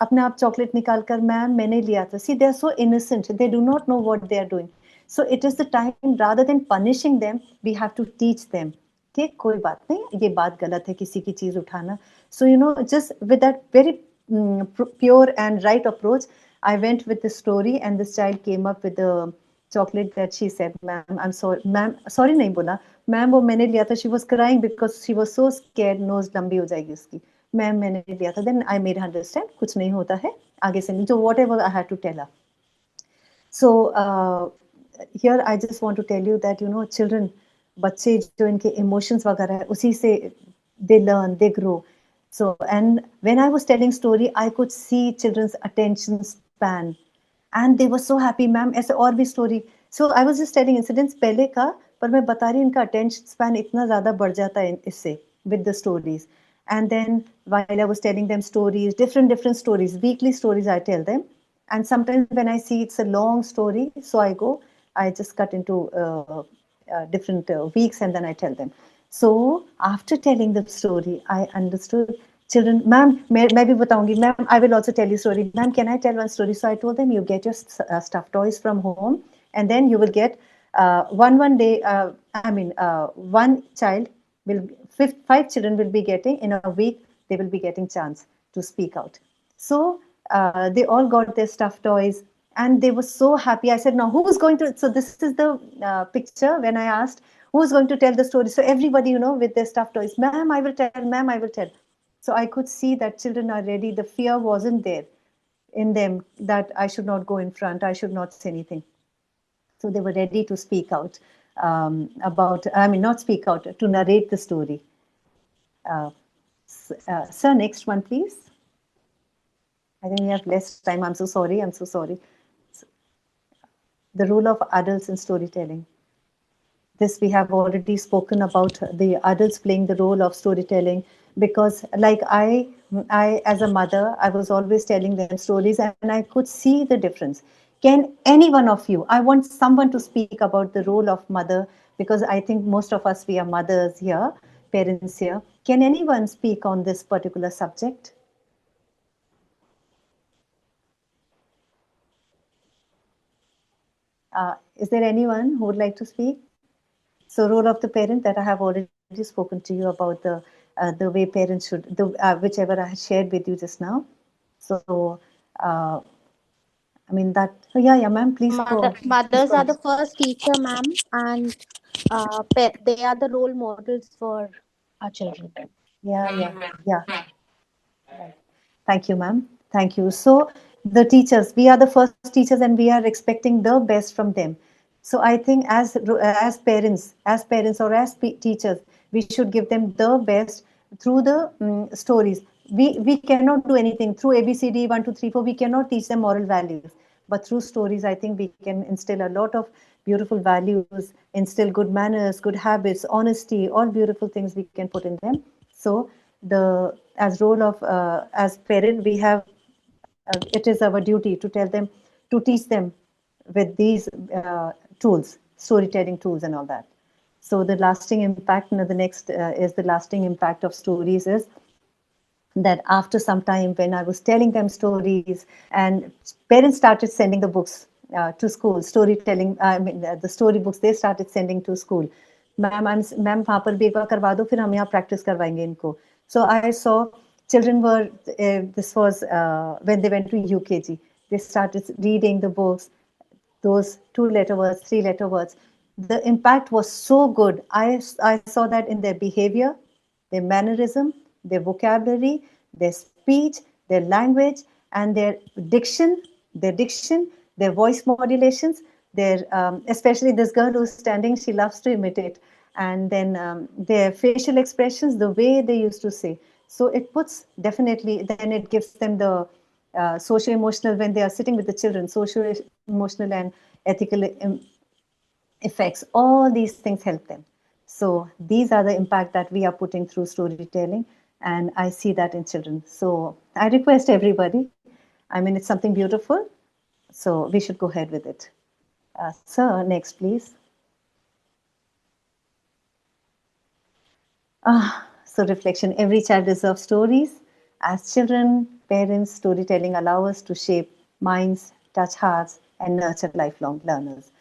Speaker 2: अपने आप चॉकलेट निकाल कर, मैम मैंने लिया था. See, they are so innocent, they do not know what they are doing. So it is the time, rather than punishing them, we have to teach them. Okay, कोई बात नहीं, ये बात गलत है किसी की चीज उठाना. So just with that very pure and right approach, I went with the story, and this child came up with the chocolate that she said, ma'am, I'm sorry. Ma'am, sorry नहीं बोला, ma'am वो मैंने लिया था. She was crying because she was so scared, nose लंबी हो जाएगी उसकी. मैम मैंने लिया था. Then I made her understand, कुछ नहीं होता है, आगे से नहीं. So whatever I had to tell her. So here I just want to tell you that children, बच्चे जो इनके emotions वगैरह है, उसी से they learn, they grow. So, and when I was telling story, I could see children's attention span, and they were so happy, ma'am. ऐसे और भी story. So I was just telling incidents पहले का, पर मैं बता रही इनका attention span इतना ज़्यादा बढ़ जाता है इससे, with the stories. And then while I was telling them stories, different stories, weekly stories I tell them. And sometimes when I see it's a long story, so I just cut into different weeks, and then I tell them. So after telling the story, I understood. Children, ma'am, मैं भी बताऊंगी, ma'am, I will also tell you story. Ma'am, can I tell one story? So I told them, you get your stuffed toys from home, and then you will get one day, one child will, 5 children will be getting, in a week, they will be getting chance to speak out. So they all got their stuffed toys, and they were so happy. I said, now who's going to, so this is the picture when I asked, who's going to tell the story? So everybody, with their stuffed toys, ma'am, I will tell, ma'am, I will tell. So I could see that children are ready. The fear wasn't there in them that I should not go in front, I should not say anything. So they were ready to speak out not speak out, to narrate the story. Sir, next one, please. I think we have less time. I'm so sorry. The role of adults in storytelling. this we have already spoken about the adults playing the role of storytelling, because like I as a mother, I was always telling them stories and I could see the difference. Can any one of you, I want someone to speak about the role of mother, because I think most of us, we are mothers here, parents here. Can anyone speak on this particular subject? Is there anyone who would like to speak? So, role of the parent, that I have already spoken to you about the way parents should, whichever I had shared with you just now. So, I mean that. Oh, yeah, ma'am. Please go.
Speaker 10: Mothers are the first teacher, ma'am, and they are the role models for our children.
Speaker 2: Yeah. Right. Thank you, ma'am. Thank you. So the teachers, we are the first teachers, and we are expecting the best from them. So I think as parents or as teachers, we should give them the best through the stories. We cannot do anything through ABCD 1 2 3 4. We cannot teach them moral values, but through stories, I think we can instill a lot of beautiful values, instill good manners, good habits, honesty, all beautiful things we can put in them. So the as role of as parent, we have it is our duty to tell them, to teach them with these tools, storytelling tools and all that. So the lasting impact, the next is the lasting impact of stories is that after some time, when I was telling them stories, and parents started sending the books to school, storytelling, I mean the story books they started sending to school. Ma'am वहाँ पर भी एक बार करवा दो, फिर हम यहाँ practice करवाएंगे इनको. So I saw children were, this was when they went to UKG, they started reading the books, those 2-letter words, 3-letter words. The impact was so good. I saw that in their behavior, their mannerism, their vocabulary, their speech, their language, and their diction, their voice modulations, their especially this girl who's standing, she loves to imitate, and then their facial expressions, the way they used to say. So it puts definitely, then it gives them the social emotional, when they are sitting with the children, social emotional and ethical effects, all these things help them. So these are the impact that we are putting through storytelling, and I see that in children. So I request everybody, I mean, it's something beautiful, so we should go ahead with it. Sir, next please. So reflection, every child deserves stories. As children, parents, storytelling allow us to shape minds, touch hearts, and nurture lifelong learners.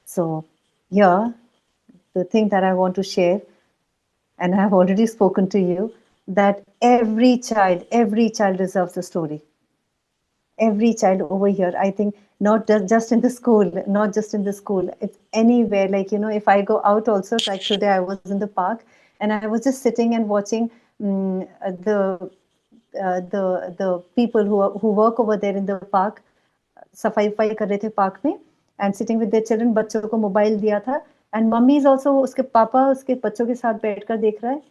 Speaker 2: So here, the thing that I want to share, and I have already spoken to you, that every child deserves a story. Every child over here, I think, not just in the school, it's anywhere. Like, if I go out also, like today I was in the park and I was just sitting and watching the people who work over there in the park, सफाई कर रहे थे park में, and sitting with their children, बच्चों को mobile दिया था, and mummy is also, उसके पापा उसके बच्चों के साथ बैठकर देख रहा है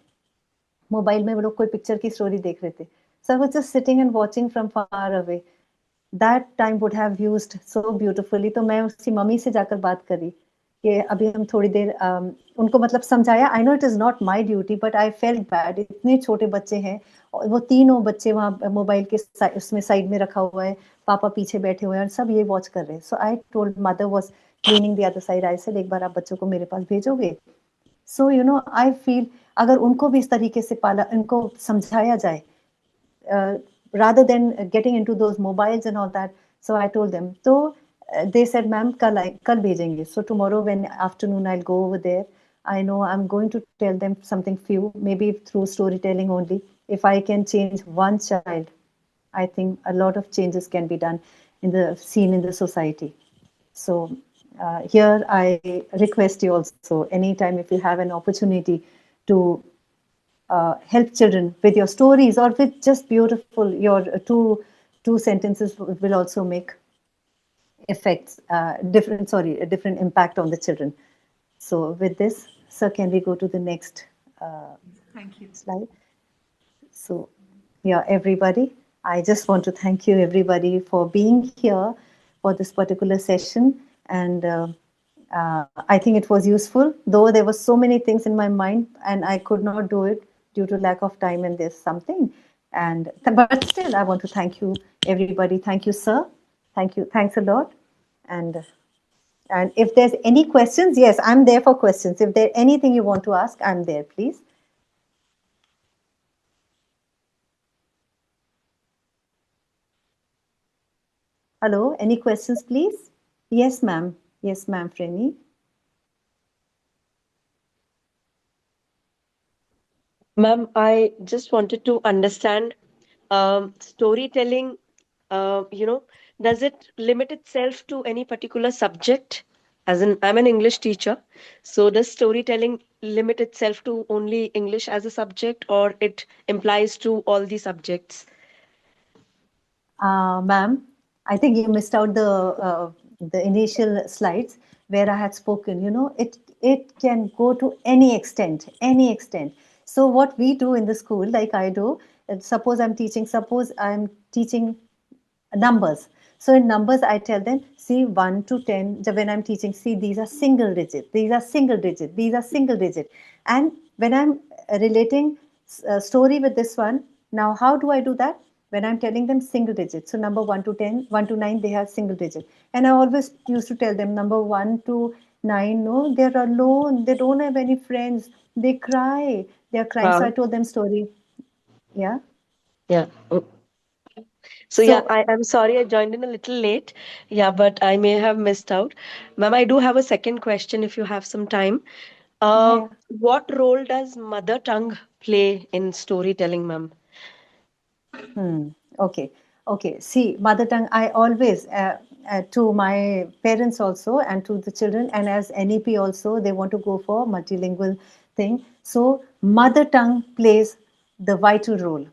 Speaker 2: मोबाइल में, वो लोग कोई पिक्चर की स्टोरी देख रहे थे. So I was just sitting and watching from far away. That time would have used so beautifully. तो मैं उसकी मम्मी से जाकर बात करी कि अभी हम थोड़ी देर उनको मतलब समझाया. I know it is not my duty, but I felt bad. इतने छोटे बच्चे हैं, और वो तीनों बच्चे वहाँ मोबाइल के उसमें साइड में रखा हुआ है, पापा पीछे बैठे हुए हैं और सब ये वॉच कर रहे हैं. So I told mother was cleaning the other side. I said, एक बार आप बच्चों को मेरे पास भेजोगे? So I feel अगर उनको भी इस तरीके से पाला, उनको समझाया जाए, rather than getting into those mobiles and all that. So I told them. So they said, ma'am, kal bhejenge. So tomorrow when afternoon I'll go over there. I know I'm going to tell them something few, maybe through storytelling only. If I can change one child, I think a lot of changes can be done in the society. So here I request you also, anytime if you have an opportunity to help children with your stories or with just beautiful, your two sentences will also make effects, different impact on the children. So with this, sir, can we go to the next
Speaker 1: Thank you.
Speaker 2: slide? So yeah, everybody, I just want to thank you everybody for being here for this particular session, and I think it was useful, though there were so many things in my mind and I could not do it due to lack of time and there's something. And but still, I want to thank you, everybody. Thank you, sir. Thank you. Thanks a lot. And if there's any questions, yes, I'm there for questions. If there's anything you want to ask, I'm there, please. Hello, any questions, please? Yes, ma'am. Yes, ma'am, Freni.
Speaker 11: Ma'am, I just wanted to understand storytelling, does it limit itself to any particular subject? As in, I'm an English teacher, so does storytelling limit itself to only English as a subject, or it implies to all the subjects?
Speaker 2: Ma'am, I think you missed out the initial slides where I had spoken. You know, it can go to any extent, any extent. So what we do in the school, like I do, suppose I'm teaching numbers. So in numbers, I tell them, see 1 to 10, when I'm teaching, see these are single digit, these are single digit, these are single digit. And when I'm relating a story with this one, now how do I do that? When I'm telling them single digit. So number 1 to 10, 1 to 9, they have single digit. And I always used to tell them number 1 to 9, no, they're alone, they don't have any friends, they cry, they're crying. So I
Speaker 11: Wow.
Speaker 2: told them story. Yeah.
Speaker 11: Yeah. So yeah, I'm sorry I joined in a little late. Yeah, but I may have missed out. Ma'am, I do have a second question if you have some time.
Speaker 2: Yeah.
Speaker 11: What role does mother tongue play in storytelling, ma'am?
Speaker 2: Okay. Okay. See, mother tongue, I always, to my parents also and to the children, and as NEP also, they want to go for multilingual thing. So, mother tongue plays the vital role.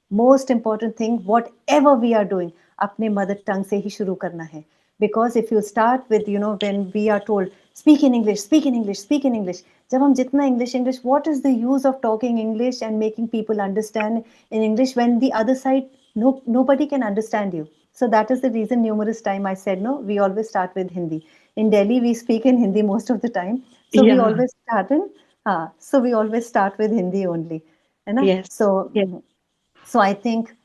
Speaker 2: Most important thing, whatever we are doing, अपने mother tongue से ही शुरू करना है. Because if you start with, you know, when we are told, speak in English, speak in English, speak in English. जब हम जितना English, what is the use of talking English and making people understand in English when the other side, nobody can understand you. So that is the reason numerous time I said, no, we always start with Hindi. In Delhi, we speak in Hindi most of the time. So we
Speaker 11: Yeah.
Speaker 2: always start with Hindi only. है ना?
Speaker 11: Yes. Yes.
Speaker 2: So I think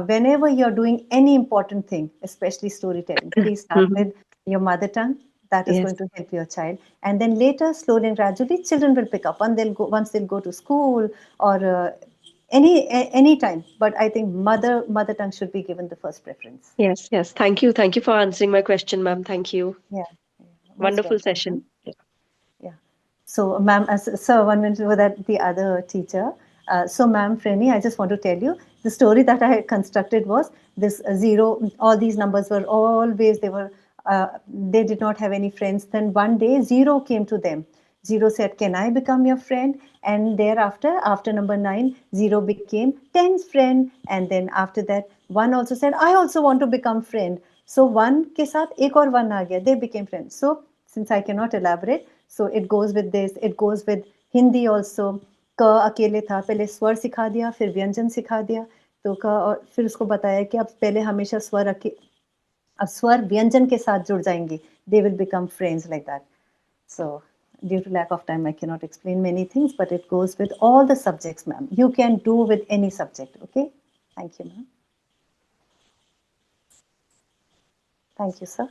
Speaker 2: whenever you're doing any important thing, especially storytelling, please start with your mother tongue. That is
Speaker 11: Yes.
Speaker 2: going to help your child. And then later, slowly and gradually, children will pick up and once they'll go to school or any time. But I think mother tongue should be given the first preference.
Speaker 11: Yes. Yes. Thank you. Thank you for answering my question, ma'am. Thank you.
Speaker 2: Yeah.
Speaker 11: Wonderful
Speaker 2: welcome,
Speaker 11: session.
Speaker 2: Yeah. So, ma'am, sir, 1 minute with that, the other teacher. So, ma'am, Freni, I just want to tell you the story that I had constructed was this zero. All these numbers were always they did not have any friends. Then one day, zero came to them. Zero said, "Can I become your friend?" And thereafter, after number 9, zero became 10's friend. And then after that, one also said, "I also want to become friend." So one के साथ एक और one आ गया. They became friends. So since I cannot elaborate, so it goes with this. It goes with Hindi also. क अकेले था, पहले स्वर सिखा दिया, फिर व्यंजन सिखा दिया. तो क और फिर उसको बताया कि अब पहले हमेशा स्वर व्यंजन के साथ जुड़ जाएंगे. They will become friends like that. So due to lack of time, I cannot explain many things, but it goes with all the subjects, ma'am. You can do with any subject. Okay. Thank you, ma'am. Thank you, sir.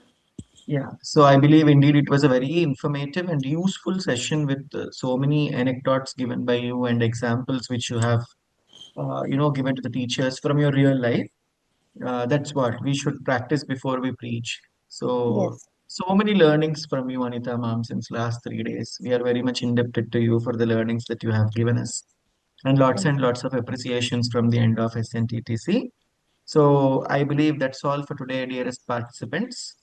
Speaker 12: Yeah, so I believe indeed it was a very informative and useful session with so many anecdotes given by you and examples which you have, given to the teachers from your real life. That's what we should practice before we preach. So,
Speaker 2: Yes.
Speaker 12: so many learnings from you, Anita ma'am, since last 3 days. We are very much indebted to you for the learnings that you have given us, and lots of appreciations from the end of SNTTC. So I believe that's all for today, dearest participants.